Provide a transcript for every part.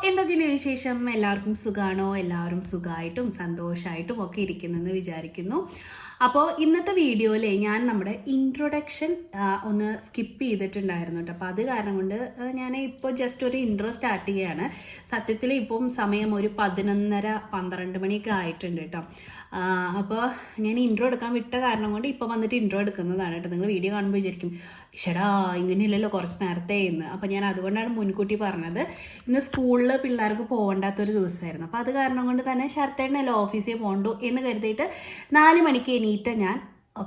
എന്തൊക്കെയാണ് വിശേഷം? എല്ലാവർക്കും സുഖമാണോ? എല്ലാവരും സുഖമായിട്ടും സന്തോഷമായിട്ടും ഒക്കെ ഇരിക്കുന്നെന്ന് വിചാരിക്കുന്നു. അപ്പോൾ ഇന്നത്തെ വീഡിയോയിൽ ഞാൻ നമ്മുടെ ഇൻട്രൊഡക്ഷൻ ഒന്ന് സ്കിപ്പ് ചെയ്തിട്ടുണ്ടായിരുന്നു കേട്ടോ. അപ്പോൾ അത് കാരണം കൊണ്ട് ഞാൻ ഇപ്പോൾ ജസ്റ്റ് ഒരു ഇൻട്രോ സ്റ്റാർട്ട് ചെയ്യുകയാണ്. സത്യത്തിൽ ഇപ്പം സമയം ഒരു 11:30-12 മണിയൊക്കെ ആയിട്ടുണ്ട് കേട്ടോ. അപ്പോൾ ഞാൻ ഇൻട്രോ എടുക്കാൻ വിട്ട കാരണം കൊണ്ട് ഇപ്പോൾ വന്നിട്ട് ഇൻട്രോ എടുക്കുന്നതാണ് കേട്ടോ. നിങ്ങൾ വീഡിയോ കാണുമ്പോൾ വിചാരിക്കും ഈശ്വരാ ഇങ്ങനെയല്ലല്ലോ കുറച്ച് നേരത്തെ ഇന്ന്. അപ്പോൾ ഞാൻ അതുകൊണ്ടാണ് മുൻകൂട്ടി പറഞ്ഞത്. ഇന്ന് സ്കൂളിൽ പിള്ളേർക്ക് പോകണ്ടാത്തൊരു ദിവസമായിരുന്നു. അപ്പോൾ അത് കാരണം കൊണ്ട് തന്നെ ശരത്തേട്ടനല്ലോ ഓഫീസിൽ പോകണ്ടു എന്ന് കരുതിയിട്ട് 4 മണിക്ക് എണീറ്റ് ഞാൻ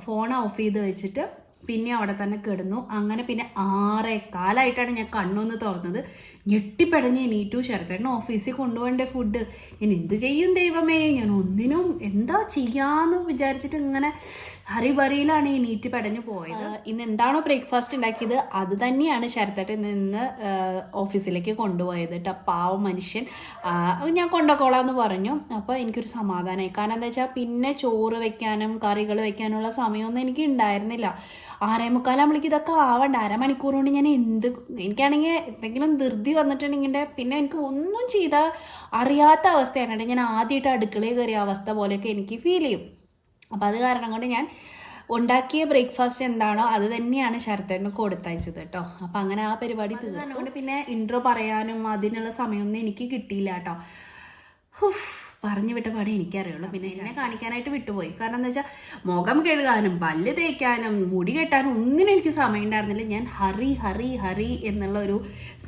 ഫോൺ ഓഫ് ചെയ്ത് വെച്ചിട്ട് പിന്നെ അവിടെ തന്നെ കിടന്നു. അങ്ങനെ പിന്നെ 6:15 ഞാൻ കണ്ണൊന്ന് തുറന്നത്. ഞെട്ടിപ്പടഞ്ഞ് എണീറ്റു. ശരത്തേട്ടൻ ഓഫീസിൽ കൊണ്ടുപോകണ്ടേ ഫുഡ്. ഞാൻ എന്ത് ചെയ്യും ദൈവമേ, ഞാൻ ഒന്നിനും എന്താ ചെയ്യാന്ന് വിചാരിച്ചിട്ട് ഇങ്ങനെ ഹറിബറിയിലാണ് എണീറ്റ് പടഞ്ഞു പോയത്. ഇന്ന് എന്താണോ ബ്രേക്ക്ഫാസ്റ്റ് ഉണ്ടാക്കിയത് അത് തന്നെയാണ് ശരത്തേട്ടൻ നിന്ന് ഓഫീസിലേക്ക് കൊണ്ടുപോയത് കേട്ടോ. പാവം മനുഷ്യൻ. ഞാൻ കൊണ്ടുപോയിക്കോളാന്ന് പറഞ്ഞു. അപ്പോൾ എനിക്കൊരു സമാധാനമായി. കാരണം എന്താ വെച്ചാൽ പിന്നെ ചോറ് വെക്കാനും കറികൾ വെക്കാനുള്ള സമയമൊന്നും എനിക്ക് ഉണ്ടായിരുന്നില്ല. 6:45 ഇതൊക്കെ ആവണ്ട. അരമണിക്കൂർ കൊണ്ട് ഞാൻ എനിക്കാണെങ്കിൽ എന്തെങ്കിലും ധൃതി വന്നിട്ടുണ്ടെങ്കിൽ പിന്നെ എനിക്ക് ഒന്നും ചെയ്താൽ അറിയാത്ത അവസ്ഥയാണ്. ഞാൻ ആദ്യമായിട്ട് അടുക്കളയിൽ കയറിയ അവസ്ഥ പോലെയൊക്കെ എനിക്ക് ഫീൽ ചെയ്യും. അപ്പോൾ അത് കാരണം കൊണ്ട് ഞാൻ ഉണ്ടാക്കിയ ബ്രേക്ക്ഫാസ്റ്റ് എന്താണോ അത് തന്നെയാണ് ശരത്തേട്ടന് കൊടുത്തയച്ചത് കേട്ടോ. അപ്പോൾ അങ്ങനെ ആ പരിപാടി തീർന്നുകൊണ്ട് പിന്നെ ഇൻട്രോ പറയാനും അതിനുള്ള സമയമൊന്നും എനിക്ക് കിട്ടിയില്ല കേട്ടോ. പറഞ്ഞു വിട്ട പാടെ എനിക്കറിയുള്ളൂ. പിന്നെ എന്നെ കാണിക്കാനായിട്ട് വിട്ടുപോയി. കാരണം എന്താ വെച്ചാൽ മുഖം കഴുകാനും പല്ല് തേക്കാനും മുടി കെട്ടാനും ഒന്നിനും എനിക്ക് സമയം ഉണ്ടായിരുന്നില്ല. ഞാൻ ഹറി എന്നുള്ള ഒരു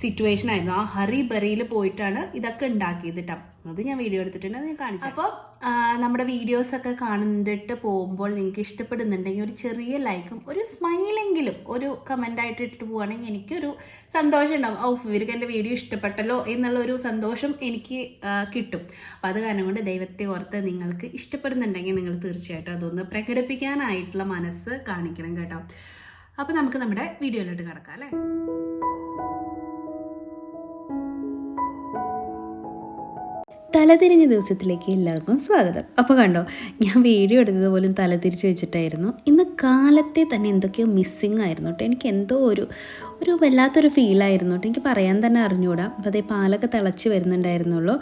സിറ്റുവേഷൻ ആയിരുന്നു. ആ ഹറി ബറിയിൽ പോയിട്ടാണ് ഇതൊക്കെ ഉണ്ടാക്കിയത് കേട്ടോ. അത് ഞാൻ വീഡിയോ എടുത്തിട്ടുണ്ട്, അത് ഞാൻ കാണിച്ചു. അപ്പോൾ നമ്മുടെ വീഡിയോസൊക്കെ കണ്ടിട്ട് പോകുമ്പോൾ നിങ്ങൾക്ക് ഇഷ്ടപ്പെടുന്നുണ്ടെങ്കിൽ ഒരു ചെറിയ ലൈക്കും ഒരു സ്മൈലെങ്കിലും ഒരു കമൻ്റായിട്ട് ഇട്ടിട്ട് പോവുകയാണെങ്കിൽ എനിക്കൊരു സന്തോഷം ഉണ്ടാവും. ഇവർക്ക് എൻ്റെ വീഡിയോ ഇഷ്ടപ്പെട്ടല്ലോ എന്നുള്ളൊരു സന്തോഷം എനിക്ക് കിട്ടും. അപ്പോൾ അത് കാരണം കൊണ്ട് ദൈവത്തെ ഓർത്ത് നിങ്ങൾക്ക് ഇഷ്ടപ്പെടുന്നുണ്ടെങ്കിൽ നിങ്ങൾ തീർച്ചയായിട്ടും അതൊന്ന് പ്രകടിപ്പിക്കാനായിട്ടുള്ള മനസ്സ് കാണിക്കണം കേട്ടോ. അപ്പോൾ നമുക്ക് നമ്മുടെ വീഡിയോയിലോട്ട് കിടക്കാം അല്ലേ. തലതിരിഞ്ഞ ദിവസത്തിലേക്ക് എല്ലാവർക്കും സ്വാഗതം. അപ്പോൾ കണ്ടോ, ഞാൻ വീഡിയോ എടുത്തത് പോലും തലതിരിച്ച് വെച്ചിട്ടായിരുന്നു. ഇന്ന് കാലത്തെ തന്നെ എന്തൊക്കെയോ മിസ്സിങ് ആയിരുന്നു കേട്ടോ. എനിക്ക് എന്തോ ഒരു വല്ലാത്തൊരു ഫീലായിരുന്നു കേട്ടോ. എനിക്ക് പറയാൻ തന്നെ അറിഞ്ഞുകൂടാ. അപ്പോൾ അതേ പാലൊക്കെ തിളച്ച് വരുന്നുണ്ടായിരുന്നുള്ളൂ.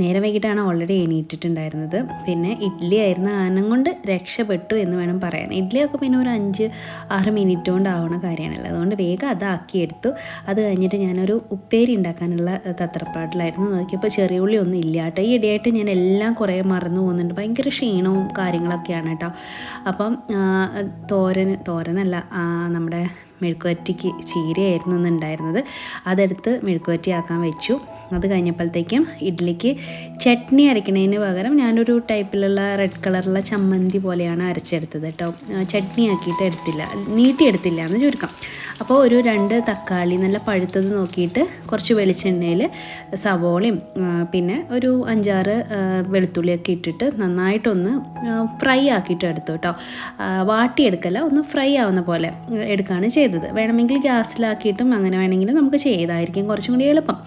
നേരെ വൈകിട്ടാണ് ഓൾറെഡി എണീറ്റിട്ടുണ്ടായിരുന്നത്. പിന്നെ ഇഡ്ഡലി ആയിരുന്നു. ആനം കൊണ്ട് രക്ഷപ്പെട്ടു എന്ന് വേണം പറയാൻ. ഇഡ്ഡലിയൊക്കെ പിന്നെ ഒരു 5-6 മിനിറ്റ് കൊണ്ട് ആവുന്ന കാര്യമാണല്ലോ. അതുകൊണ്ട് വേഗം അതാക്കിയെടുത്തു. അത് കഴിഞ്ഞിട്ട് ഞാനൊരു ഉപ്പേരി ഉണ്ടാക്കാനുള്ള തത്രപ്പാടിലായിരുന്നു. നോക്കിയപ്പോൾ ചെറിയ ഉള്ളി ഒന്നും ഇല്ല കേട്ടോ. ഈ ഇടയായിട്ട് ഞാൻ എല്ലാം കുറേ മറന്നു പോകുന്നുണ്ട്. ഭയങ്കര ക്ഷീണവും കാര്യങ്ങളൊക്കെയാണ് കേട്ടോ. അപ്പം തോരനല്ല നമ്മുടെ മെഴുക്കുവരട്ടിക്ക് ചീരയായിരുന്നു ഇന്നുണ്ടായിരുന്നത്. അതെടുത്ത് മെഴുക്കുവരട്ടി ആക്കാൻ വെച്ചു. അത് കഴിഞ്ഞപ്പോഴത്തേക്കും ഇഡ്ഡലിക്ക് ചട്നി അരയ്ക്കുന്നതിന് പകരം ഞാനൊരു ടൈപ്പിലുള്ള റെഡ് കളറുള്ള ചമ്മന്തി പോലെയാണ് അരച്ചെടുത്തത് കേട്ടോ. ചട്നി ആക്കിയിട്ട് നീട്ടിയെടുത്തില്ല എന്ന് ചുരുക്കം. അപ്പോൾ ഒരു 2 തക്കാളി നല്ല പഴുത്തത് നോക്കിയിട്ട് കുറച്ച് വെളിച്ചെണ്ണയിൽ സവോളയും പിന്നെ ഒരു 5-6 വെളുത്തുള്ളിയൊക്കെ ഇട്ടിട്ട് നന്നായിട്ടൊന്ന് ഫ്രൈ ആക്കിയിട്ട് എടുത്തു കേട്ടോ. വാട്ടിയെടുക്കല്ല, ഒന്ന് ഫ്രൈ ആവുന്ന പോലെ എടുക്കുകയാണ് ചെയ്തത്. വേണമെങ്കിൽ ഗ്യാസിലാക്കിയിട്ടും അങ്ങനെ വേണമെങ്കിൽ നമുക്ക് ചെയ്തായിരിക്കും കുറച്ചും കൂടി എളുപ്പം.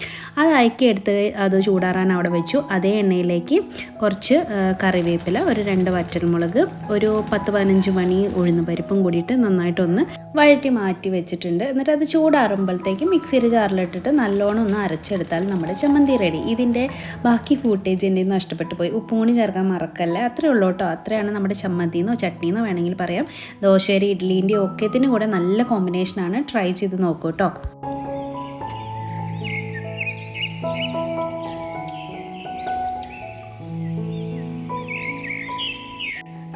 അത് എടുത്ത് അത് ചൂടാറാൻ അവിടെ വെച്ചു. അതേ എണ്ണയിലേക്ക് കുറച്ച് കറിവേപ്പില, ഒരു 2 വറ്റൽമുളക്, ഒരു 10-15 മണി ഉഴുന്നുപരിപ്പും കൂടിയിട്ട് നന്നായിട്ടൊന്ന് വഴറ്റി മാറ്റി വെച്ചിട്ടുണ്ട്. എന്നിട്ട് അത് ചൂടാറുമ്പോഴത്തേക്ക് മിക്സിയുടെ ജാറിലിട്ടിട്ട് നല്ലോണം ഒന്ന് അരച്ചെടുത്താൽ നമ്മുടെ ചമ്മന്തി റെഡി. ഇതിൻ്റെ ബാക്കി ഫൂട്ടേജ് എൻ്റെ നഷ്ടപ്പെട്ടു പോയി. ഉപ്പും കൂടി ചേർക്കാൻ മറക്കല്ല. അത്രയേ ഉള്ളൂ കേട്ടോ. അത്രയാണ് നമ്മുടെ ചമ്മന്തിന്നോ ചട്നിന്നോ വേണമെങ്കിൽ പറയാം. ദോശയുടെ ഇഡ്ഡലീൻ്റെ ഒക്കത്തിന് കൂടെ നല്ല കോമ്പിനേഷനാണ്. ട്രൈ ചെയ്ത് നോക്കൂ കേട്ടോ.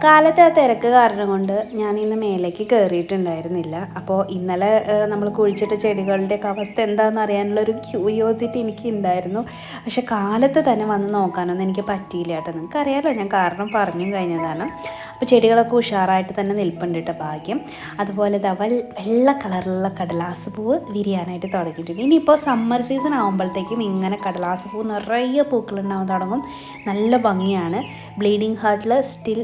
കാലത്തെ ആ തിരക്ക് കാരണം കൊണ്ട് ഞാൻ ഇന്ന് മേലേക്ക് കയറിയിട്ടുണ്ടായിരുന്നില്ല. അപ്പോൾ ഇന്നലെ നമ്മൾ കുഴിച്ചിട്ട ചെടികളുടെയൊക്കെ അവസ്ഥ എന്താണെന്ന് അറിയാനുള്ളൊരു ക്യൂരിയോസിറ്റി എനിക്ക് ഉണ്ടായിരുന്നു. പക്ഷെ കാലത്ത് തന്നെ വന്ന് നോക്കാനൊന്നും എനിക്ക് പറ്റിയില്ല കേട്ടോ. നിങ്ങൾക്കറിയാമല്ലോ, ഞാൻ കാരണം പറഞ്ഞു കഴിഞ്ഞതാണ്. അപ്പോൾ ചെടികളൊക്കെ ഉഷാറായിട്ട് തന്നെ നിൽപ്പുണ്ട് കേട്ടോ, ഭാഗ്യം. അതുപോലെ വെള്ള കളറിലുള്ള കടലാസ് പൂവ് വിരിയാനായിട്ട് തുടങ്ങിയിട്ടുണ്ട്. ഇനിയിപ്പോൾ സമ്മർ സീസൺ ആകുമ്പോഴത്തേക്കും ഇങ്ങനെ കടലാസ് പൂവ് നിറയെ പൂക്കളുണ്ടാവാൻ തുടങ്ങും. നല്ല ഭംഗിയാണ്. ബ്ലീഡിങ് ഹാർട്ടിൽ സ്റ്റിൽ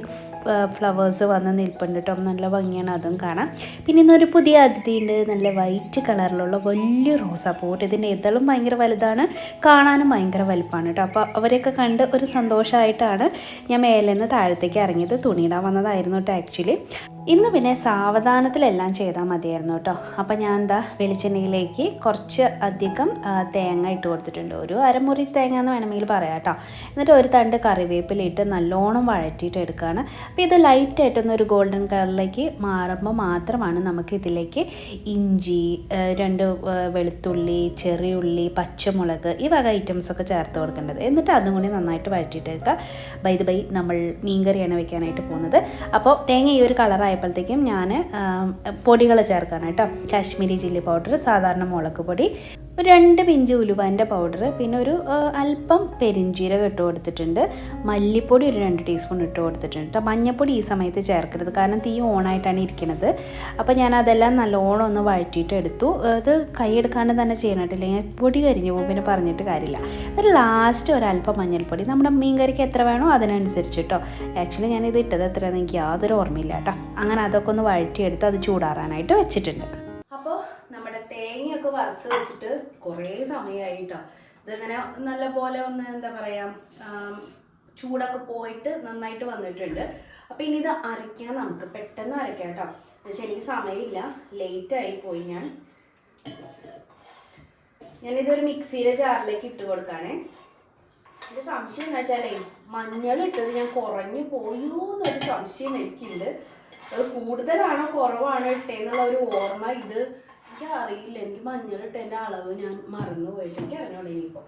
ഫ്ലവേഴ്സ് വന്ന് നിൽപ്പുണ്ട് കേട്ടോ. നല്ല ഭംഗിയാണ് അതും കാണാൻ. പിന്നെ ഇന്നൊരു പുതിയ അതിഥിയുണ്ട്. നല്ല വൈറ്റ് കളറിലുള്ള വലിയ റോസാപ്പൂട്ട്. ഇതിൻ്റെ ഇതളും ഭയങ്കര വലുതാണ്, കാണാനും ഭയങ്കര വലുപ്പമാണ് കേട്ടോ. അപ്പോൾ അവരെയൊക്കെ കണ്ട് ഒരു സന്തോഷമായിട്ടാണ് ഞാൻ മേലെ നിന്ന് താഴത്തേക്ക് ഇറങ്ങിയത്. തുണിയിടാൻ വന്നതായിരുന്നു കേട്ടോ ആക്ച്വലി. ഇന്ന് പിന്നെ സാവധാനത്തിലെല്ലാം ചെയ്താൽ മതിയായിരുന്നു കേട്ടോ. അപ്പം ഞാൻ എന്താ വെളിച്ചെണ്ണയിലേക്ക് കുറച്ച് അധികം തേങ്ങ ഇട്ട് കൊടുത്തിട്ടുണ്ട്. ഒരു അരമുറി തേങ്ങ എന്ന് വേണമെങ്കിൽ പറയാം കേട്ടോ. എന്നിട്ട് ഒരു തണ്ട് കറിവേപ്പിലിട്ട് നല്ലോണം വഴറ്റിയിട്ട് എടുക്കുകയാണ്. അപ്പോൾ ഇത് ലൈറ്റായിട്ടൊന്ന് ഒരു ഗോൾഡൻ കളറിലേക്ക് മാറുമ്പോൾ മാത്രമാണ് നമുക്ക് ഇതിലേക്ക് ഇഞ്ചി, 2 വെളുത്തുള്ളി, ചെറിയുള്ളി, പച്ചമുളക് ഈ വക ഐറ്റംസൊക്കെ ചേർത്ത് കൊടുക്കേണ്ടത്. എന്നിട്ട് അതും കൂടി നന്നായിട്ട് വഴറ്റിയിട്ട് എടുക്കുക. ബൈ നമ്മൾ മീൻകറിയാണ് വെക്കാനായിട്ട് പോകുന്നത്. അപ്പോൾ തേങ്ങ ഈ ഒരു കളറായപ്പോഴത്തേക്കും ഞാൻ പൊടികൾ ചേർക്കണം കേട്ടോ. കാശ്മീരി ചില്ലി പൗഡർ, സാധാരണ മുളക് പൊടി, 2 പിഞ്ച് ഉലുവാൻ്റെ പൗഡർ, പിന്നെ ഒരു അല്പം പെരിഞ്ചീരകം ഇട്ട് കൊടുത്തിട്ടുണ്ട്. മല്ലിപ്പൊടി ഒരു 2 ടീസ്പൂൺ ഇട്ട് കൊടുത്തിട്ടുണ്ട് കേട്ടോ. മഞ്ഞൾപ്പൊടി ഈ സമയത്ത് ചേർക്കരുത്, കാരണം തീ ഓണായിട്ടാണ് ഇരിക്കുന്നത്. അപ്പോൾ ഞാൻ അതെല്ലാം നല്ലോണം ഒന്ന് വഴറ്റിയിട്ട് എടുത്തു. ഇത് കൈയെടുക്കാണ്ട് തന്നെ ചെയ്യണിട്ടില്ലെങ്കിൽ പൊടി കരിഞ്ഞു പോകും, പിന്നെ പറഞ്ഞിട്ട് കാര്യമില്ല. എന്നിട്ട് ലാസ്റ്റ് ഒരല്പം മഞ്ഞൾപ്പൊടി, നമ്മുടെ മീൻ കറിക്ക് എത്ര വേണോ അതിനനുസരിച്ച് കേട്ടോ. ആക്ച്വലി ഞാനിത് ഇട്ടത് എത്രയാണെന്ന് എനിക്ക് യാതൊരു ഓർമ്മയില്ല കേട്ടോ. അങ്ങനെ അതൊക്കെ ഒന്ന് വഴറ്റിയെടുത്ത് അത് ചൂടാറാനായിട്ട് വെച്ചിട്ടുണ്ട്. അപ്പോൾ നമ്മുടെ തേങ്ങയൊക്കെ വറുത്ത് വെച്ചിട്ട് കുറേ സമയമായിട്ടോ. ഇതിങ്ങനെ നല്ല പോലെ ഒന്ന് എന്താ പറയുക, ചൂടൊക്കെ പോയിട്ട് നന്നായിട്ട് വന്നിട്ടുണ്ട്. അപ്പോൾ ഇനി ഇത് അരയ്ക്കാൻ നമുക്ക് പെട്ടെന്ന് അരയ്ക്കാം കേട്ടോ. പക്ഷേ എനിക്ക് സമയമില്ല, ലേറ്റായി പോയി. ഞാനിതൊരു മിക്സിയുടെ ജാറിലേക്ക് ഇട്ട് കൊടുക്കുകയാണേ. എൻ്റെ സംശയം എന്ന് വെച്ചാലേ മഞ്ഞളിട്ടത് ഞാൻ കുറഞ്ഞു പോയോ എന്നൊരു സംശയം എനിക്കുണ്ട്. അത് കൂടുതലാണോ കുറവാണോ ഇട്ടേന്നുള്ള ഒരു ഓർമ്മ ഇത് എനിക്ക് അറിയില്ല. എനിക്ക് മഞ്ഞളിട്ടതിൻ്റെ അളവ് ഞാൻ മറന്നുപോയിട്ട് എനിക്ക് അറിഞ്ഞോളൂ. ഇനിയിപ്പോൾ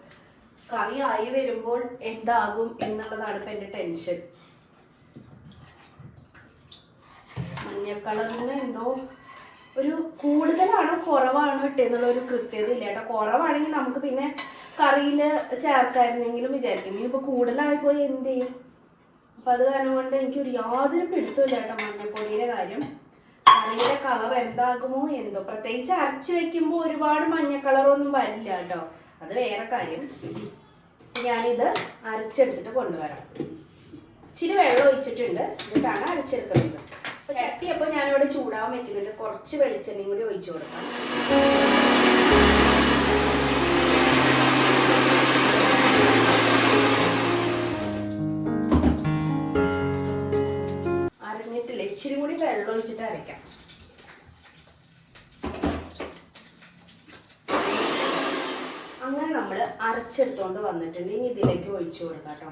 കറി ആയി വരുമ്പോൾ എന്താകും എന്നുള്ളതാണ് ഇപ്പം എൻ്റെ ടെൻഷൻ. മഞ്ഞക്കളറിന് എന്തോ ഒരു കൂടുതലാണോ കുറവാണോ ഇട്ടേന്നുള്ള ഒരു കൃത്യത ഇല്ല കേട്ടോ. കുറവാണെങ്കിൽ നമുക്ക് പിന്നെ കറിയിൽ ചേർക്കായിരുന്നെങ്കിലും വിചാരിക്കും. ഇനിയിപ്പോൾ കൂടുതലായിപ്പോയി എന്ത് ചെയ്യും? അപ്പം അത് കാരണം കൊണ്ട് എനിക്കൊരു യാതൊരു പിടുത്തമില്ല കേട്ടോ മഞ്ഞപ്പൊടിയുടെ കാര്യം. കറിയുടെ കളർ എന്താകുമോ എന്തോ. പ്രത്യേകിച്ച് അരച്ച് വെക്കുമ്പോൾ ഒരുപാട് മഞ്ഞ കളറൊന്നും വരില്ല കേട്ടോ, അത് വേറെ കാര്യം. ഞാനിത് അരച്ചെടുത്തിട്ട് കൊണ്ടുവരാം. ഇച്ചിരി വെള്ളം ഒഴിച്ചിട്ടുണ്ട്, എന്നിട്ടാണ് അരച്ചെടുക്കുന്നത്. അപ്പോൾ ചട്ടി അപ്പോൾ ഞാനിവിടെ ചൂടാവാൻ വെക്കുന്നുണ്ട്. കുറച്ച് വെളിച്ചെണ്ണയും കൂടി ഒഴിച്ചു കൊടുക്കാം. ഇച്ചിരി കൂടി വെള്ളം ഒഴിച്ചിട്ട് അരയ്ക്കാം. അങ്ങനെ നമ്മൾ അരച്ചെടുത്തോണ്ട് വന്നിട്ടുണ്ട്. ഇനി ഇതിലേക്ക് ഒഴിച്ചു കൊടുക്കാം കേട്ടോ.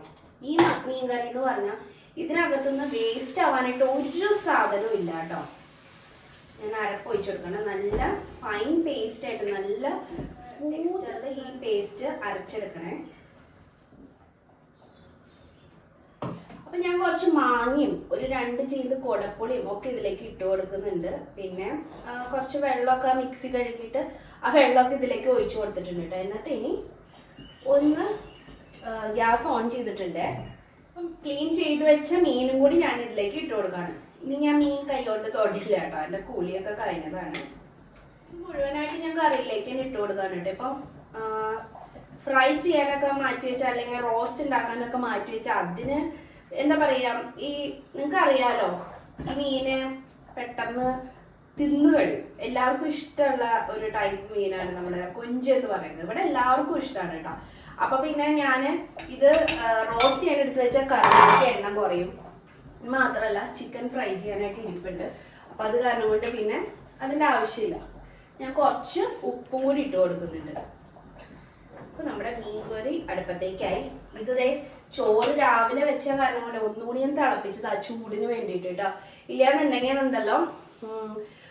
ഈ മീൻ കറി എന്ന് പറഞ്ഞാൽ ഇതിനകത്തുനിന്ന് വേസ്റ്റ് ആവാനായിട്ട് ഒരു സാധനവും ഇല്ല കേട്ടോ. ഞാൻ അരപ്പ് ഒഴിച്ചു കൊടുക്കണം. നല്ല ഫൈൻ പേസ്റ്റ് ആയിട്ട് നല്ല സ്മൂത്ത് ഈ പേസ്റ്റ് അരച്ചെടുക്കണേ. അപ്പം ഞാൻ കുറച്ച് മാങ്ങയും ഒരു 2 ചീന്ത് കൊടപ്പുളിയും ഒക്കെ ഇതിലേക്ക് ഇട്ട് കൊടുക്കുന്നുണ്ട്. പിന്നെ കുറച്ച് വെള്ളമൊക്കെ മിക്സി കഴുകിയിട്ട് ആ വെള്ളമൊക്കെ ഇതിലേക്ക് ഒഴിച്ചു കൊടുത്തിട്ടുണ്ട് കേട്ടോ. എന്നിട്ട് ഇനി ഒന്ന് ഗ്യാസ് ഓൺ ചെയ്തിട്ടുണ്ട്. അപ്പം ക്ലീൻ ചെയ്ത് വെച്ച മീനും കൂടി ഞാൻ ഇതിലേക്ക് ഇട്ട് കൊടുക്കുകയാണ്. ഇനി ഞാൻ മീൻ കൈ കൊണ്ട് തൊടില്ല കേട്ടോ, എൻ്റെ കൂളിയൊക്കെ കഴിഞ്ഞതാണ്. മുഴുവനായിട്ട് ഞാൻ കറിയിലേക്ക് തന്നെ ഇട്ട് കൊടുക്കുകയാണ് കേട്ടോ. ഇപ്പം ഫ്രൈ ചെയ്യാനൊക്കെ മാറ്റി വെച്ചാൽ അല്ലെങ്കിൽ റോസ്റ്റ് ഉണ്ടാക്കാനൊക്കെ മാറ്റി വെച്ചാൽ അതിന് എന്താ പറയാ, ഈ നിങ്ങൾക്ക് അറിയാലോ ഈ മീന് പെട്ടെന്ന് തിന്നു കഴിയും. എല്ലാവർക്കും ഇഷ്ടമുള്ള ഒരു ടൈപ്പ് മീനാണ് നമ്മുടെ കൊഞ്ച് എന്ന് പറയുന്നത്. ഇവിടെ എല്ലാവർക്കും ഇഷ്ടമാണ് കേട്ടോ. അപ്പൊ പിന്നെ ഞാൻ ഇത് റോസ്റ്റ് ചെയ്യാൻ എടുത്ത് വെച്ചാൽ കറിക്ക് എണ്ണം കുറയും. മാത്രമല്ല ചിക്കൻ ഫ്രൈ ചെയ്യാനായിട്ട് ഇരിപ്പുണ്ട്. അപ്പൊ അത് കാരണം കൊണ്ട് പിന്നെ അതിൻ്റെ ആവശ്യമില്ല. ഞാൻ കുറച്ച് ഉപ്പും കൂടി ഇട്ട് കൊടുക്കുന്നുണ്ട്. അപ്പൊ നമ്മുടെ മീൻ കറി അടുപ്പത്തേക്കായി. ഇത് ചോറ് രാവിലെ വെച്ച കാരണം കൊണ്ട് ഒന്നുകൂടി ഞാൻ തിളപ്പിച്ചതാ ചൂടിന് വേണ്ടിയിട്ട് കേട്ടോ. ഇല്ലാന്നുണ്ടെങ്കിൽ എന്തല്ലോ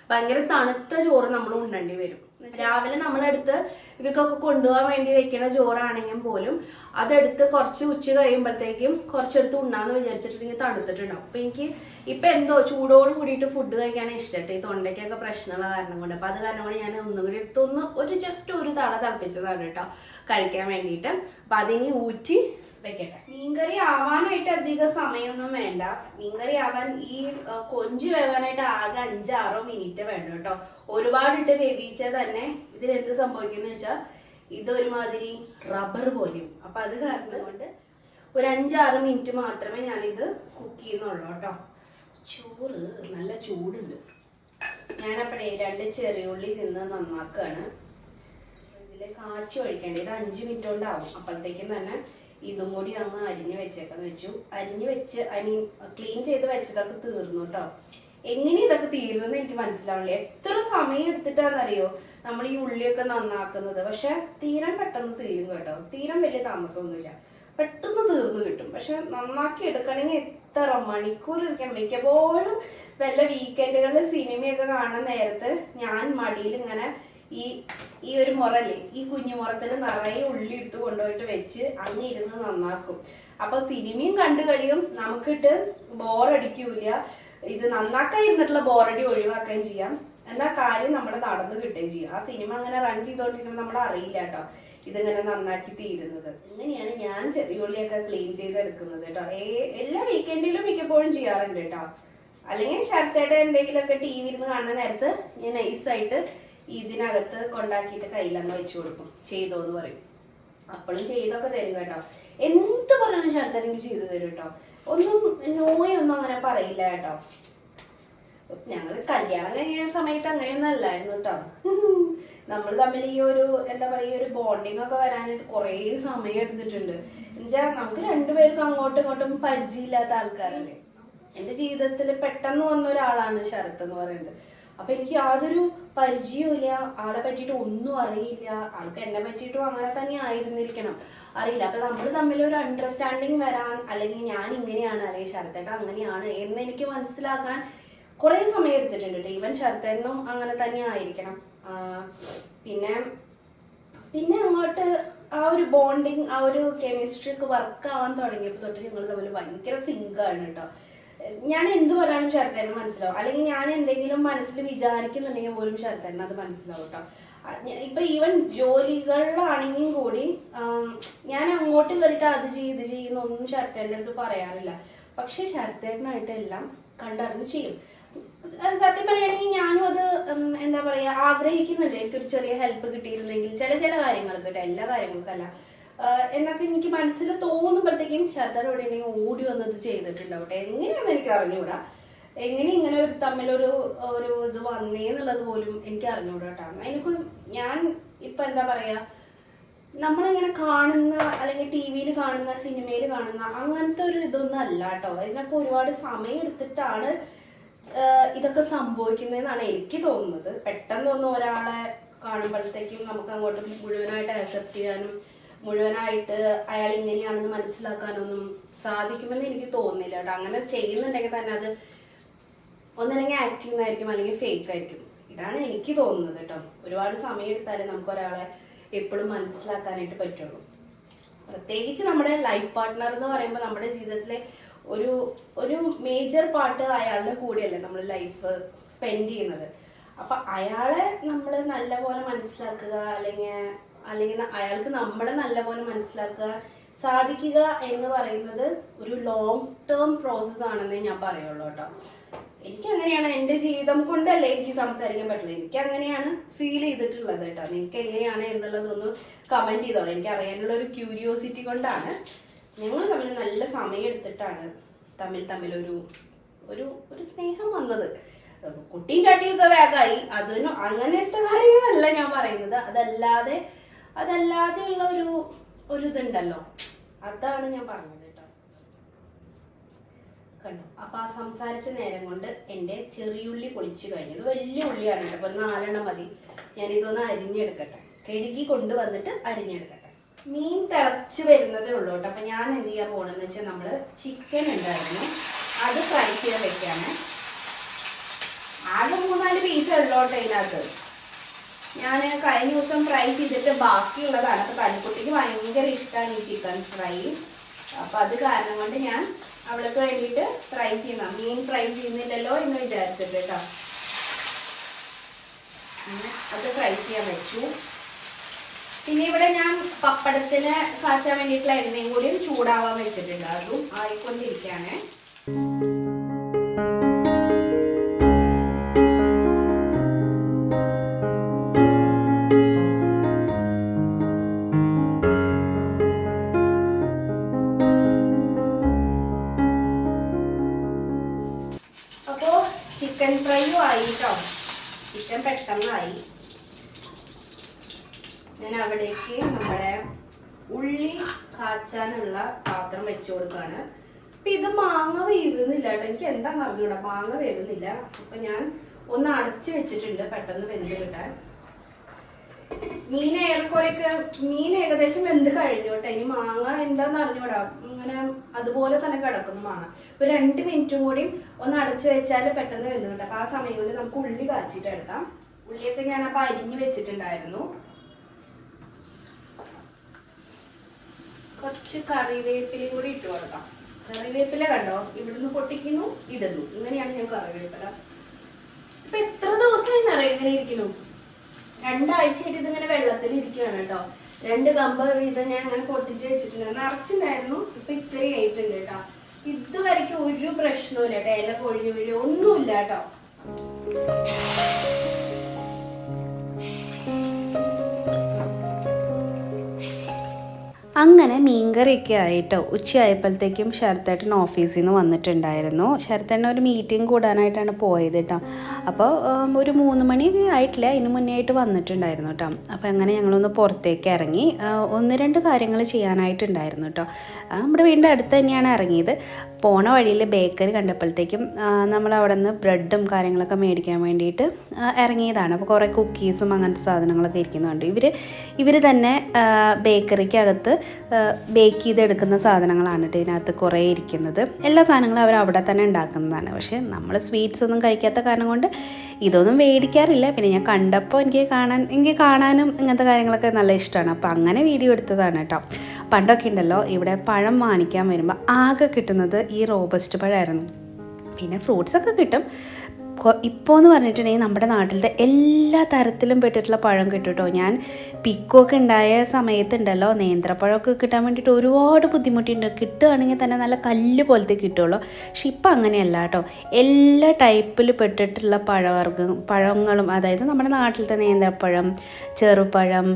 ഭയങ്കര തണുത്ത ചോറ് നമ്മൾ ഉണ്ണേണ്ടി വരും. രാവിലെ നമ്മളെടുത്ത് ഇവർക്കൊക്കെ കൊണ്ടുപോകാൻ വേണ്ടി വെക്കുന്ന ചോറാണെങ്കിൽ പോലും അതെടുത്ത് കുറച്ച് ഉച്ച കഴിയുമ്പോഴത്തേക്കും കുറച്ചെടുത്ത് ഉണ്ണാന്ന് വിചാരിച്ചിട്ടുണ്ടെങ്കിൽ തണുത്തിട്ടുണ്ടാവും. അപ്പൊ എനിക്ക് ഇപ്പൊ എന്തോ ചൂടോട് കൂടിയിട്ട് ഫുഡ് കഴിക്കാൻ ഇഷ്ടട്ടെ. ഈ തൊണ്ടയ്ക്കൊക്കെ പ്രശ്നമുള്ള കാരണം കൊണ്ട്. അപ്പൊ അത് കാരണം കൊണ്ട് ഞാൻ ഒന്നും കൂടി എടുത്തൊന്ന് ജസ്റ്റ് ഒരു തള തിളപ്പിച്ചതാണ് കേട്ടോ കഴിക്കാൻ വേണ്ടിയിട്ട്. അപ്പൊ അതിനി ഊറ്റി വെക്കട്ടെ. മീൻകറി ആവാനായിട്ട് അധികം സമയമൊന്നും വേണ്ട. മീൻകറി ആവാൻ ഈ കൊഞ്ച് വേവാനായിട്ട് ആകെ 5-6 മിനിറ്റ് വേണം കേട്ടോ. ഒരുപാടിട്ട് വേവിച്ചാൽ തന്നെ ഇതിലെന്ത് സംഭവിക്കുന്ന വെച്ചാൽ ഇതൊരുമാതിരി റബ്ബർ പോലെയും. അപ്പൊ അത് കാരണം കൊണ്ട് ഒരു 5-6 മിനിറ്റ് മാത്രമേ ഞാനിത് കുക്ക് ചെയ്യുന്നുള്ളൂ കേട്ടോ. ചോറ് നല്ല ചൂടുണ്ട്. ഞാനപ്പോഴേ 2 ചെറിയ ഉള്ളി തിന്ന് നന്നാക്കുകയാണ്. ഇതിൽ കാച്ചി ഒഴിക്കേണ്ടത്. ഇത് 5 മിനിറ്റ് കൊണ്ടാവും. അപ്പോഴത്തേക്കും തന്നെ ഇതും കൂടി അങ്ങ് അരിഞ്ഞ് വെച്ചേക്കാന്ന് വെച്ചു. അരിഞ്ഞ് വെച്ച് ക്ലീൻ ചെയ്ത് വെച്ചതൊക്കെ തീർന്നു കേട്ടോ. എങ്ങനെ ഇതൊക്കെ തീരുമെന്ന് എനിക്ക് മനസ്സിലാവില്ല. എത്ര സമയം എടുത്തിട്ടാണെന്നറിയോ നമ്മൾ ഈ ഉള്ളിയൊക്കെ നന്നാക്കുന്നത്. പക്ഷെ തീരാൻ പെട്ടെന്ന് തീരും കേട്ടോ. തീരാൻ വലിയ താമസമൊന്നുമില്ല, പെട്ടെന്ന് തീർന്നു കിട്ടും. പക്ഷെ നന്നാക്കി എടുക്കണമെങ്കിൽ എത്ര മണിക്കൂർ ഇരിക്കണം. മിക്കപ്പോഴും വല്ല വീക്കെൻഡുകളിൽ സിനിമയൊക്കെ കാണുന്ന നേരത്ത് ഞാൻ മടിയിൽ ഇങ്ങനെ ഈ ഒരു മുറല്ലേ, ഈ കുഞ്ഞുമുറത്തിന് നിറയെ ഉള്ളി എടുത്ത് കൊണ്ടുപോയിട്ട് വെച്ച് അങ്ങ് ഇരുന്ന് നന്നാക്കും. അപ്പൊ സിനിമയും കണ്ടു കഴിയും, നമുക്കിട്ട് ബോറടിക്കൂല. ഇത് നന്നാക്കാൻ ഇരുന്നിട്ടുള്ള ബോറടി ഒഴിവാക്കുകയും ചെയ്യാം. എന്നാ കാര്യം നമ്മുടെ നടന്ന് കിട്ടുകയും ചെയ്യും. ആ സിനിമ അങ്ങനെ റൺ ചെയ്തോണ്ടിരിക്കുമ്പോൾ നമ്മൾ അറിയില്ല കേട്ടോ ഇതിങ്ങനെ നന്നാക്കി തീരുന്നത്. ഇങ്ങനെയാണ് ഞാൻ ചെറിയ ഉള്ളിയൊക്കെ ക്ലീൻ ചെയ്തെടുക്കുന്നത് കേട്ടോ. എല്ലാ വീക്കെൻഡിലും മിക്കപ്പോഴും ചെയ്യാറുണ്ട് കേട്ടോ. അല്ലെങ്കിൽ ശരത്തേടെ എന്തെങ്കിലുമൊക്കെ ടി വി ഇരുന്ന് കാണുന്ന നേരത്ത് ഞാൻ നൈസായിട്ട് ഇതിനകത്ത് കൊണ്ടാക്കിയിട്ട് കയ്യിലങ്ങ് വെച്ചു കൊടുക്കും. ചെയ്തോന്ന് പറയും. അപ്പോഴും ചെയ്തൊക്കെ തരും കേട്ടോ. എന്ത് പറഞ്ഞാലും ശരത്തേടെ എനിക്ക് ചെയ്തു തരും കേട്ടോ. ഒന്നും നോയൊന്നും അങ്ങനെ പറയില്ല കേട്ടോ. ഞങ്ങള് കല്യാണം കഴിഞ്ഞ സമയത്ത് അങ്ങനെയൊന്നും അല്ലായിരുന്നു കേട്ടോ. നമ്മൾ തമ്മിൽ ഈ ഒരു എന്താ പറയുക ഒരു ബോണ്ടിങ് ഒക്കെ വരാനായിട്ട് കുറേ സമയം എടുത്തിട്ടുണ്ട്. എന്നുവെച്ചാൽ നമുക്ക് രണ്ടുപേർക്കും അങ്ങോട്ടും ഇങ്ങോട്ടും പരിചയമില്ലാത്ത ആൾക്കാരല്ലേ. എൻ്റെ ജീവിതത്തിൽ പെട്ടെന്ന് വന്ന ഒരാളാണ് ശരത്ത് എന്ന് പറയുന്നത്. അപ്പൊ എനിക്ക് യാതൊരു പരിചയവും ഇല്ല, ആളെ പറ്റിയിട്ട് ഒന്നും അറിയില്ല. ആൾക്ക് എന്നെ പറ്റിയിട്ടും അങ്ങനെ തന്നെ ആയിരുന്നിരിക്കണം, അറിയില്ല. അപ്പൊ നമ്മൾ തമ്മിൽ ഒരു അണ്ടർസ്റ്റാൻഡിങ് വരാൻ, അല്ലെങ്കിൽ ഞാൻ ഇങ്ങനെയാണ് അല്ലെങ്കിൽ ശരത്തേട്ടൻ അങ്ങനെയാണ് എന്ന് എനിക്ക് മനസ്സിലാക്കാൻ കുറെ സമയം എടുത്തിട്ടുണ്ട്. ഈവൻ ശരത്തേട്ടനും അങ്ങനെ തന്നെ ആയിരിക്കണം. പിന്നെ അങ്ങോട്ട് ആ ഒരു ബോണ്ടിങ്, ആ ഒരു കെമിസ്ട്രി ഒക്കെ വർക്ക് ആവാൻ തുടങ്ങിയപ്പോൾ തൊട്ട് ഞങ്ങൾ തമ്മിൽ ഭയങ്കര സിങ്കാണ് കേട്ടോ. ഞാൻ എന്ത് പറയാനും ശരത്തേട്ടന് മനസ്സിലാവും, അല്ലെങ്കിൽ ഞാൻ എന്തെങ്കിലും മനസ്സിൽ വിചാരിക്കുന്നുണ്ടെങ്കിൽ പോലും ശരത്തേട്ടന് അത് മനസ്സിലാവും കേട്ടോ. ഇപ്പൊ ഈവൻ ജോലികളിലാണെങ്കിൽ കൂടി ഞാൻ അങ്ങോട്ട് കയറിയിട്ട് അത് ചെയ്യുന്നൊന്നും ശരത്തേട്ടൻ്റെ അടുത്ത് പറയാറില്ല. പക്ഷെ ശരത്തേട്ടനായിട്ട് എല്ലാം കണ്ടറിഞ്ഞ് ചെയ്യും. സത്യം പറയുകയാണെങ്കിൽ ഞാനും അത് എന്താ പറയാ ആഗ്രഹിക്കുന്നുണ്ട്. എനിക്കൊരു ചെറിയ ഹെൽപ്പ് കിട്ടിയിരുന്നെങ്കിൽ ചില കാര്യങ്ങൾക്ക് കേട്ടോ, എല്ലാ കാര്യങ്ങൾക്കല്ല എന്നൊക്കെ എനിക്ക് മനസ്സിൽ തോന്നുമ്പോഴത്തേക്കും ശരത്തേട്ടൻ ഇവിടെ ഉണ്ടെങ്കിൽ ഓടി വന്നത് ചെയ്തിട്ടുണ്ടാവട്ടെ. എങ്ങനെയാണെന്ന് എനിക്ക് അറിഞ്ഞുകൂടാ. എങ്ങനെ ഇങ്ങനെ ഒരു തമ്മിലൊരു ഇത് വന്നേന്നുള്ളത് പോലും എനിക്ക് അറിഞ്ഞുകൂടാ കേട്ടോ. എനിക്ക് ഞാൻ ഇപ്പൊ എന്താ പറയാ നമ്മളിങ്ങനെ കാണുന്ന അല്ലെങ്കിൽ ടി വിയിൽ കാണുന്ന സിനിമയിൽ കാണുന്ന അങ്ങനത്തെ ഒരു ഇതൊന്നും അല്ല കേട്ടോ. ഇതിനൊക്കെ ഒരുപാട് സമയം എടുത്തിട്ടാണ് ഇതൊക്കെ സംഭവിക്കുന്നതെന്നാണ് എനിക്ക് തോന്നുന്നത്. പെട്ടെന്നൊന്നും ഒരാളെ കാണുമ്പോഴത്തേക്കും നമുക്ക് അങ്ങോട്ട് മുഴുവനായിട്ട് അക്സെപ്റ്റ് ചെയ്യാനും മുഴുവനായിട്ട് അയാൾ ഇങ്ങനെയാണെന്ന് മനസ്സിലാക്കാനൊന്നും സാധിക്കുമെന്ന് എനിക്ക് തോന്നുന്നില്ല കേട്ടോ. അങ്ങനെ ചെയ്യുന്നുണ്ടെങ്കിൽ തന്നെ അത് ഒന്നല്ലെങ്കിൽ ആക്ടിങ് ആയിരിക്കും, അല്ലെങ്കിൽ ഫേക്ക് ആയിരിക്കും. ഇതാണ് എനിക്ക് തോന്നുന്നത് കേട്ടോ. ഒരുപാട് സമയം എടുത്താലേ നമുക്ക് ഒരാളെ എപ്പോഴും മനസ്സിലാക്കാനായിട്ട് പറ്റുള്ളൂ. പ്രത്യേകിച്ച് നമ്മുടെ ലൈഫ് പാർട്ട്ണർ എന്ന് പറയുമ്പോൾ നമ്മുടെ ജീവിതത്തിലെ ഒരു മേജർ പാർട്ട് അയാളുടെ കൂടെയല്ലേ നമ്മൾ ലൈഫ് സ്പെൻഡ് ചെയ്യുന്നത്. അപ്പൊ അയാളെ നമ്മൾ നല്ലപോലെ മനസ്സിലാക്കുക, അല്ലെങ്കിൽ അയാൾക്ക് നമ്മളെ നല്ലപോലെ മനസ്സിലാക്കുക സാധിക്കുക എന്ന് പറയുന്നത് ഒരു ലോങ് ടേം പ്രോസസ് ആണെന്നേ ഞാൻ പറയുള്ളൂ കേട്ടോ. എനിക്ക് അങ്ങനെയാണ്, എൻ്റെ ജീവിതം കൊണ്ടല്ലേ എനിക്ക് സംസാരിക്കാൻ പറ്റുള്ളൂ. എനിക്ക് അങ്ങനെയാണ് ഫീൽ ചെയ്തിട്ടുള്ളത് കേട്ടോ. നിങ്ങൾക്ക് എങ്ങനെയാണ് എന്നുള്ളതൊന്ന് കമന്റ് ചെയ്തോളൂ. എനിക്ക് അറിയാനുള്ള ഒരു ക്യൂരിയോസിറ്റി കൊണ്ടാണ്. ഞങ്ങൾ തമ്മിൽ നല്ല സമയം എടുത്തിട്ടാണ് തമ്മിൽ ഒരു സ്നേഹം വന്നത്. കുട്ടിയും ചട്ടിയൊക്കെ വേഗമായി അതിനും അങ്ങനത്തെ കാര്യങ്ങളല്ല ഞാൻ പറയുന്നത്. അതല്ലാതെയുള്ള ഒരു ഇതുണ്ടല്ലോ, അതാണ് ഞാൻ പറഞ്ഞത് കേട്ടോ. കണ്ടോ? അപ്പൊ ആ സംസാരിച്ച നേരം കൊണ്ട് എൻ്റെ ചെറിയുള്ളി പൊളിച്ചു കഴിഞ്ഞു. ഇത് വലിയ ഉള്ളിയാണ് കേട്ടോ. അപ്പൊ 4 മതി. ഞാനിതൊന്ന് അരിഞ്ഞെടുക്കട്ടെ, കഴുകി കൊണ്ടുവന്നിട്ട് അരിഞ്ഞെടുക്കട്ടെ. മീൻ തിളച്ച് വരുന്നതേ ഉള്ളൂ കേട്ടോ. അപ്പൊ ഞാൻ എന്ത് ചെയ്യാൻ പോകണമെന്ന് വെച്ചാൽ നമ്മള് ചിക്കൻ ഉണ്ടായിരുന്നു, അത് ഫ്രൈ ചെയ്യാൻ വെക്കാണ്. ആകെ 3-4 പീസ് ഉള്ളോട്ടെ ഇതിനകത്ത്. ഞാൻ കഴിഞ്ഞ ദിവസം ഫ്രൈ ചെയ്തിട്ട് ബാക്കിയുള്ളതാണ്. അപ്പൊ തനിക്കുട്ടിക്ക് ഭയങ്കര ഇഷ്ടമാണ് ഈ ചിക്കൻ ഫ്രൈ. അപ്പൊ അത് കാരണം കൊണ്ട് ഞാൻ അവൾക്ക് വേണ്ടിയിട്ട് ഫ്രൈ ചെയ്യുന്ന, മീൻ ഫ്രൈ ചെയ്യുന്നില്ലല്ലോ എന്ന് വിചാരിച്ചിട്ട് കേട്ടോ. അത് ഫ്രൈ ചെയ്യാൻ വെച്ചു. പിന്നെ ഇവിടെ ഞാൻ പപ്പടത്തിന് കാച്ചാൻ വേണ്ടിയിട്ടുള്ള എണ്ണയും കൂടി ചൂടാവാൻ വെച്ചിട്ടുണ്ട്. അതും ആയിക്കൊണ്ടിരിക്കുകയാണ്. അപ്പോ ചിക്കൻ ഫ്രൈയും ആയിട്ടോ. ചിക്കൻ പെട്ടെന്നായി. ഞാൻ അവിടേക്ക് നമ്മുടെ ഉള്ളി കാച്ചാനുള്ള പാത്രം വെച്ചു കൊടുക്കുകയാണ്. അപ്പം ഇത് മാങ്ങ വേവുന്നില്ല കേട്ടോ, എനിക്ക് എന്താണെന്ന് അറിഞ്ഞൂടാ, മാങ്ങ വേവുന്നില്ല. അപ്പം ഞാൻ ഒന്ന് അടച്ച് വെച്ചിട്ടുണ്ട് പെട്ടെന്ന് വെന്ത് കിട്ടാൻ. മീൻ ഏകദേശം വെന്ത് കഴിഞ്ഞു കേട്ടോ. ഇനി മാങ്ങ എന്താന്ന് അറിഞ്ഞൂടാ, ഇങ്ങനെ അതുപോലെ തന്നെ കിടക്കുന്നു മാങ്ങ. ഒരു 2 മിനിറ്റും കൂടി ഒന്ന് അടച്ചു വെച്ചാൽ പെട്ടെന്ന് വെന്ത് കിട്ടും. അപ്പൊ ആ സമയം കൊണ്ട് നമുക്ക് ഉള്ളി കാച്ചിട്ട് എടുക്കാം. ഉള്ളിയൊക്കെ ഞാൻ അപ്പൊ അരിഞ്ഞു വെച്ചിട്ടുണ്ടായിരുന്നു. കുറച്ച് കറിവേപ്പിലയും കൂടി ഇട്ട് കൊടുക്കാം. കറിവേപ്പില കണ്ടോ, ഇവിടുന്ന് പൊട്ടിക്കുന്നു ഇടുന്നു, ഇങ്ങനെയാണ് ഞാൻ കറിവേപ്പില. ഇപ്പൊ എത്ര ദിവസമായി നിറയെ ഇങ്ങനെ ഇരിക്കുന്നു, 2 ആഴ്ചയായിട്ട് ഇതിങ്ങനെ വെള്ളത്തിൽ ഇരിക്കുകയാണ് കേട്ടോ. 2 കമ്പ് വീതം ഞാൻ അങ്ങനെ പൊട്ടിച്ച് വെച്ചിട്ടുണ്ട്. നിറച്ചിട്ടുണ്ടായിരുന്നു, ഇപ്പൊ ഇത്രയും ആയിട്ടുണ്ട് കേട്ടോ. ഇതുവരെയ്ക്കും ഒരു പ്രശ്നവും കേട്ടോ, ഇല പൊഴിഞ്ഞു വീഴോ ഒന്നുമില്ല കേട്ടോ. അങ്ങനെ മീൻകറിയൊക്കെ ആയിട്ടോ. ഉച്ചയായപ്പോഴത്തേക്കും ശരത്തേട്ടൻ ഓഫീസിൽ നിന്ന് വന്നിട്ടുണ്ടായിരുന്നു. ശരത്തേട്ടൻ ഒരു മീറ്റിംഗ് കൂടാനായിട്ടാണ് പോയത് കേട്ടോ. അപ്പോൾ ഒരു 3 മണി ആയിട്ടില്ല, ഇതിന് മുന്നേ ആയിട്ട് വന്നിട്ടുണ്ടായിരുന്നു കേട്ടോ. അപ്പോൾ അങ്ങനെ ഞങ്ങളൊന്ന് പുറത്തേക്ക് ഇറങ്ങി. 1-2 കാര്യങ്ങൾ ചെയ്യാനായിട്ടുണ്ടായിരുന്നു കേട്ടോ. നമ്മുടെ വീടിൻ്റെ അടുത്ത് തന്നെയാണ് ഇറങ്ങിയത്. പോണ വഴിയിൽ ബേക്കറി കണ്ടപ്പോഴത്തേക്കും നമ്മൾ അവിടെ നിന്ന് ബ്രെഡും കാര്യങ്ങളൊക്കെ മേടിക്കാൻ വേണ്ടിയിട്ട് ഇറങ്ങിയതാണ്. അപ്പോൾ കുറേ കുക്കീസും അങ്ങനത്തെ സാധനങ്ങളൊക്കെ ഇരിക്കുന്നുണ്ട്. ഇവർ തന്നെ ബേക്കറിക്കകത്ത് ബേക്ക് ചെയ്തെടുക്കുന്ന സാധനങ്ങളാണ് കേട്ടോ ഇതിനകത്ത് കുറേ ഇരിക്കുന്നത്. എല്ലാ സാധനങ്ങളും അവർ അവിടെ തന്നെ ഉണ്ടാക്കുന്നതാണ്. പക്ഷേ നമ്മൾ സ്വീറ്റ്സ് ഒന്നും കഴിക്കാത്ത കാരണം കൊണ്ട് ഇതൊന്നും മേടിക്കാറില്ല. പിന്നെ ഞാൻ കണ്ടപ്പോൾ എനിക്ക് കാണാനും ഇങ്ങനത്തെ കാര്യങ്ങളൊക്കെ നല്ല ഇഷ്ടമാണ്. അപ്പോൾ അങ്ങനെ വീഡിയോ എടുത്തതാണ് കേട്ടോ. പണ്ടൊക്കെ ഉണ്ടല്ലോ, ഇവിടെ പഴം വാങ്ങിക്കാൻ വരുമ്പോൾ ആകെ കിട്ടുന്നത് ഈ റോബസ്റ്റ് പഴമായിരുന്നു. പിന്നെ ഫ്രൂട്ട്സൊക്കെ കിട്ടും. ഇപ്പോൾ എന്ന് പറഞ്ഞിട്ടുണ്ടെങ്കിൽ നമ്മുടെ നാട്ടിലത്തെ എല്ലാ തരത്തിലും പെട്ടിട്ടുള്ള പഴം കിട്ടും കേട്ടോ. ഞാൻ പിക്കൊക്കെ ഉണ്ടായ സമയത്തുണ്ടല്ലോ, നേന്ത്രപ്പഴമൊക്കെ കിട്ടാൻ വേണ്ടിയിട്ട് ഒരുപാട് ബുദ്ധിമുട്ടുണ്ട്. കിട്ടുകയാണെങ്കിൽ തന്നെ നല്ല കല്ല് പോലത്തെ കിട്ടുള്ളൂ. പക്ഷെ ഇപ്പം അങ്ങനെയല്ല കേട്ടോ. എല്ലാ ടൈപ്പിൽ പെട്ടിട്ടുള്ള പഴങ്ങളും, അതായത് നമ്മുടെ നാട്ടിലത്തെ നേന്ത്രപ്പഴം, ചെറുപഴം,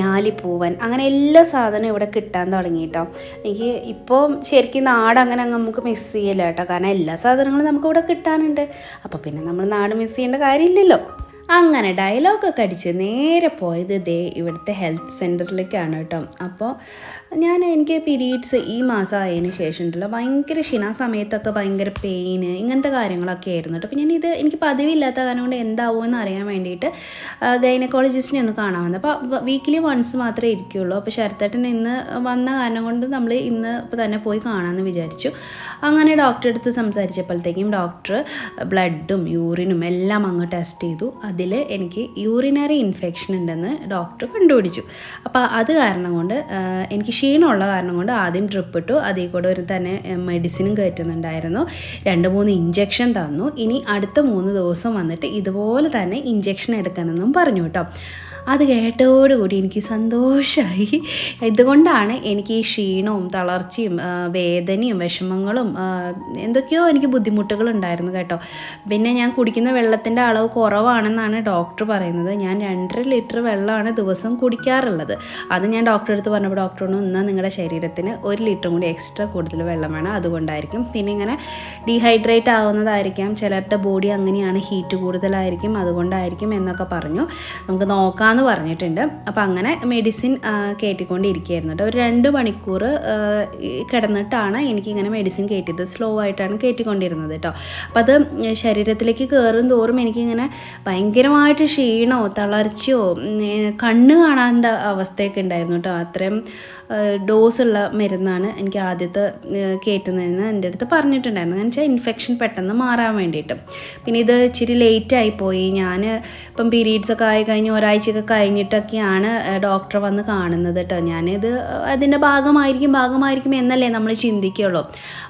ഞാലിപ്പൂവൻ, അങ്ങനെ എല്ലാ സാധനവും ഇവിടെ കിട്ടാൻ തുടങ്ങി കേട്ടോ. എനിക്ക് ഇപ്പോൾ ശരിക്കും നാട് അങ്ങനെ നമുക്ക് മിസ് ചെയ്യില്ല കേട്ടോ. കാരണം എല്ലാ സാധനങ്ങളും നമുക്കിവിടെ കിട്ടാനുണ്ട്. അപ്പോൾ പിന്നെ നമ്മൾ നാട് മിസ് ചെയ്യേണ്ട കാര്യമില്ലല്ലോ. അങ്ങനെ ഡയലോഗൊക്കെ അടിച്ച് നേരെ പോയത് ഇവിടുത്തെ ഹെൽത്ത് സെൻറ്ററിലേക്കാണ് കേട്ടോ. അപ്പോൾ എനിക്ക് പീരീഡ്സ് ഈ മാസം ആയതിന് ശേഷം ഉണ്ടല്ലോ ഭയങ്കര ആ സമയത്തൊക്കെ ഭയങ്കര പെയിന് ഇങ്ങനത്തെ കാര്യങ്ങളൊക്കെ ആയിരുന്നു കേട്ടോ. അപ്പോൾ എനിക്ക് പതിവില്ലാത്ത കാരണം കൊണ്ട് എന്താവുമെന്ന് അറിയാൻ വേണ്ടിയിട്ട് ഗൈനക്കോളജിസ്റ്റിനെ ഒന്ന് കാണാൻ വന്നത്. അപ്പോൾ വീക്കിലി വൺസ് മാത്രമേ ഇരിക്കുകയുള്ളൂ. അപ്പോൾ ശരത്തേട്ടൻ ഇന്ന് വന്ന കാരണം കൊണ്ട് നമ്മൾ ഇന്ന് ഇപ്പോൾ തന്നെ പോയി കാണാമെന്ന് വിചാരിച്ചു. അങ്ങനെ ഡോക്ടറെ അടുത്ത് സംസാരിച്ചപ്പോഴത്തേക്കും ഡോക്ടർ ബ്ലഡും യൂറിനും എല്ലാം അങ്ങ് ടെസ്റ്റ് ചെയ്തു. അതിൽ എനിക്ക് യൂറിനറി ഇൻഫെക്ഷൻ ഉണ്ടെന്ന് ഡോക്ടർ കണ്ടുപിടിച്ചു. അപ്പോൾ അത് കാരണം കൊണ്ട് എനിക്ക് ക്ഷീണമുള്ള കാരണം കൊണ്ട് ആദ്യം ഡ്രിപ്പ് ഇട്ടു. അതിൽ കൂടെ തന്നെ മെഡിസിനും കയറ്റുന്നുണ്ടായിരുന്നു. 2-3 ഇഞ്ചക്ഷൻ തന്നു. ഇനി അടുത്ത 3 ദിവസം വന്നിട്ട് ഇതുപോലെ തന്നെ ഇഞ്ചക്ഷൻ എടുക്കണമെന്നും പറഞ്ഞു കേട്ടോ. അത് കേട്ടോടുകൂടി എനിക്ക് സന്തോഷമായി. ഇതുകൊണ്ടാണ് എനിക്ക് ഈ ക്ഷീണവും തളർച്ചയും വേദനയും വിഷമങ്ങളും എന്തൊക്കെയോ എനിക്ക് ബുദ്ധിമുട്ടുകളുണ്ടായിരുന്നു കേട്ടോ. പിന്നെ ഞാൻ കുടിക്കുന്ന വെള്ളത്തിൻ്റെ അളവ് കുറവാണെന്നാണ് ഡോക്ടർ പറയുന്നത്. ഞാൻ 2.5 ലിറ്റർ വെള്ളമാണ് ദിവസം കുടിക്കാറുള്ളത്. അത് ഞാൻ ഡോക്ടറെ അടുത്ത് പറഞ്ഞപ്പോൾ ഡോക്ടർ പറഞ്ഞു, എന്നാൽ നിങ്ങളുടെ ശരീരത്തിന് 1 ലിറ്ററും കൂടി എക്സ്ട്രാ കൂടുതൽ വെള്ളം വേണം, അതുകൊണ്ടായിരിക്കും. പിന്നെ ഇങ്ങനെ ഡീഹൈഡ്രേറ്റ് ആവുന്നതായിരിക്കാം, ചിലരുടെ ബോഡി അങ്ങനെയാണ്, ഹീറ്റ് കൂടുതലായിരിക്കും, അതുകൊണ്ടായിരിക്കും എന്നൊക്കെ പറഞ്ഞു. നമുക്ക് നോക്കാമെന്ന് പറഞ്ഞിട്ടുണ്ട്. അപ്പോൾ അങ്ങനെ മെഡിസിൻ കയറ്റിക്കൊണ്ടിരിക്കുകയായിരുന്നു കേട്ടോ. ഒരു 2 മണിക്കൂർ കിടന്നിട്ടാണ് എനിക്കിങ്ങനെ മെഡിസിൻ കയറ്റിയത്. സ്ലോ ആയിട്ടാണ് കയറ്റിക്കൊണ്ടിരുന്നത് കേട്ടോ. അപ്പോൾ അത് ശരീരത്തിലേക്ക് കയറും തോറും എനിക്കിങ്ങനെ ഭയങ്കരമായിട്ട് ക്ഷീണമോ തളർച്ചയോ കണ്ണ് കാണാത്ത അവസ്ഥയൊക്കെ ഉണ്ടായിരുന്നു കേട്ടോ. അത്രയും ഡോസുള്ള മരുന്നാണ് എനിക്ക് ആദ്യത്തെ കയറ്റുന്നതെന്ന് എൻ്റെ അടുത്ത് പറഞ്ഞിട്ടുണ്ടായിരുന്നു. എന്ന് വെച്ചാൽ ഇൻഫെക്ഷൻ പെട്ടെന്ന് മാറാൻ വേണ്ടിയിട്ട്. പിന്നെ ഇത് ഇച്ചിരി ലേറ്റായിപ്പോയി. ഞാൻ ഇപ്പം പീരീഡ്സൊക്കെ ആയി കഴിഞ്ഞ് ഒരാഴ്ചയൊക്കെ കഴിഞ്ഞിട്ടൊക്കെയാണ് ഡോക്ടറെ വന്ന് കാണുന്നത് കേട്ടോ. ഞാനിത് അതിൻ്റെ ഭാഗമായിരിക്കും എന്നല്ലേ നമ്മൾ ചിന്തിക്കുള്ളൂ.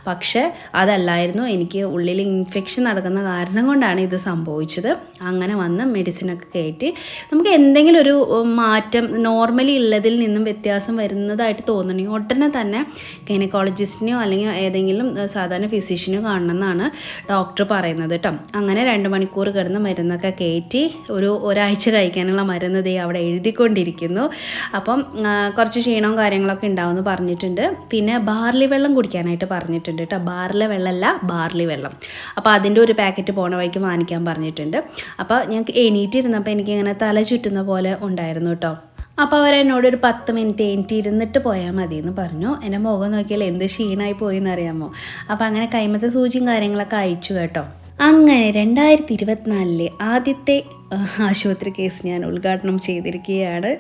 പക്ഷേ അതല്ലായിരുന്നു. എനിക്ക് ഉള്ളിൽ ഇൻഫെക്ഷൻ നടക്കുന്ന കാരണം കൊണ്ടാണ് ഇത് സംഭവിച്ചത്. അങ്ങനെ വന്ന് മെഡിസിനൊക്കെ കയറ്റി നമുക്ക് എന്തെങ്കിലും ഒരു മാറ്റം നോർമലി ഉള്ളതിൽ നിന്നും വ്യത്യാസം വരുന്നതായിട്ട് തോന്നണമെങ്കിൽ ഉടനെ തന്നെ ഗൈനക്കോളജിസ്റ്റിനെയോ അല്ലെങ്കിൽ ഏതെങ്കിലും സാധാരണ ഫിസിഷ്യനെയോ കാണണമെന്നാണ് ഡോക്ടർ പറയുന്നത് കേട്ടോ. അങ്ങനെ 2 മണിക്കൂർ കിടന്ന് മരുന്നൊക്കെ കയറ്റി ഒരാഴ്ച കഴിക്കാനുള്ള മരുന്ന് അവിടെ എഴുതിക്കൊണ്ടിരിക്കുന്നു. അപ്പം കുറച്ച് ക്ഷീണവും കാര്യങ്ങളൊക്കെ ഉണ്ടാവുമെന്ന് പറഞ്ഞിട്ടുണ്ട്. പിന്നെ ബാർലി വെള്ളം കുടിക്കാനായിട്ട് പറഞ്ഞിട്ടുണ്ട് കേട്ടോ. ബാർലി വെള്ളമല്ല, ബാർലി വെള്ളം. അപ്പോൾ അതിൻ്റെ ഒരു പാക്കറ്റ് പോണ വഴിക്ക് വാങ്ങിക്കാൻ പറഞ്ഞിട്ടുണ്ട്. അപ്പോൾ ഞങ്ങൾക്ക് എണീറ്റിരുന്നപ്പോൾ എനിക്കിങ്ങനെ തല ചുറ്റുന്ന പോലെ ഉണ്ടായിരുന്നു കേട്ടോ. അപ്പോൾ അവരെന്നോട് ഒരു 10 മിനിറ്റ് കഴിഞ്ഞിട്ട് ഇരുന്നിട്ട് പോയാൽ മതി എന്ന് പറഞ്ഞു. എൻ്റെ മുഖം നോക്കിയാൽ എന്ത് ക്ഷീണമായി പോയി എന്നറിയാമോ. അപ്പോൾ അങ്ങനെ കൈമത്തെ സൂചിയും കാര്യങ്ങളൊക്കെ അയച്ചു കേട്ടോ. അങ്ങനെ 2024 ആദ്യത്തെ ആശുപത്രി കേസ് ഞാൻ ഉദ്ഘാടനം ചെയ്തിരിക്കുകയാണ്.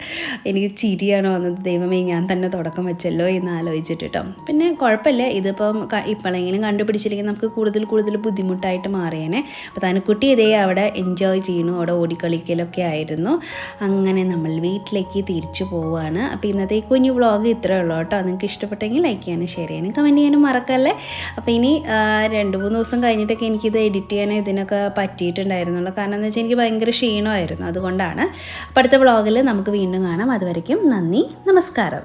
എനിക്ക് ചിരിയാണ് വന്നത്. ദൈവമേ, ഞാൻ തന്നെ തുടക്കം വെച്ചല്ലോ എന്ന് ആലോചിച്ചിട്ട് കേട്ടോ. പിന്നെ കുഴപ്പമില്ല, ഇതിപ്പം ഇപ്പോഴെങ്കിലും കണ്ടുപിടിച്ചില്ലെങ്കിൽ നമുക്ക് കൂടുതൽ ബുദ്ധിമുട്ടായിട്ട് മാറിയേനെ. അപ്പോൾ തനുക്കുട്ടി ഇതേ അവിടെ എൻജോയ് ചെയ്യുന്നു, അവിടെ ഓടിക്കളിക്കലൊക്കെ ആയിരുന്നു. അങ്ങനെ നമ്മൾ വീട്ടിലേക്ക് തിരിച്ചു പോവുകയാണ്. അപ്പോൾ ഇന്നത്തെ ഈ കുഞ്ഞു വ്ളോഗ് ഇത്രയേ ഉള്ളൂ കേട്ടോ. നിങ്ങൾക്ക് ഇഷ്ടപ്പെട്ടെങ്കിൽ ലൈക്ക് ചെയ്യാനും ഷെയർ ചെയ്യാനും കമൻറ്റ് ചെയ്യാനും മറക്കല്ലേ. അപ്പോൾ ഇനി 2-3 ദിവസം കഴിഞ്ഞിട്ടൊക്കെ എനിക്കിത് എഡിറ്റ് ചെയ്യാൻ ഇതിനൊക്കെ പറ്റിയിട്ടുണ്ടായിരുന്നുള്ളൂ. കാരണം എന്താ വെച്ചാൽ എനിക്ക് ഭയങ്കര ക്ഷീണമായിരുന്നു. അതുകൊണ്ടാണ്. അപ്പോൾ അടുത്ത വ്ളോഗിൽ നമുക്ക് വീണ്ടും കാണാം. അതുവരയ്ക്കും നന്ദി, നമസ്കാരം.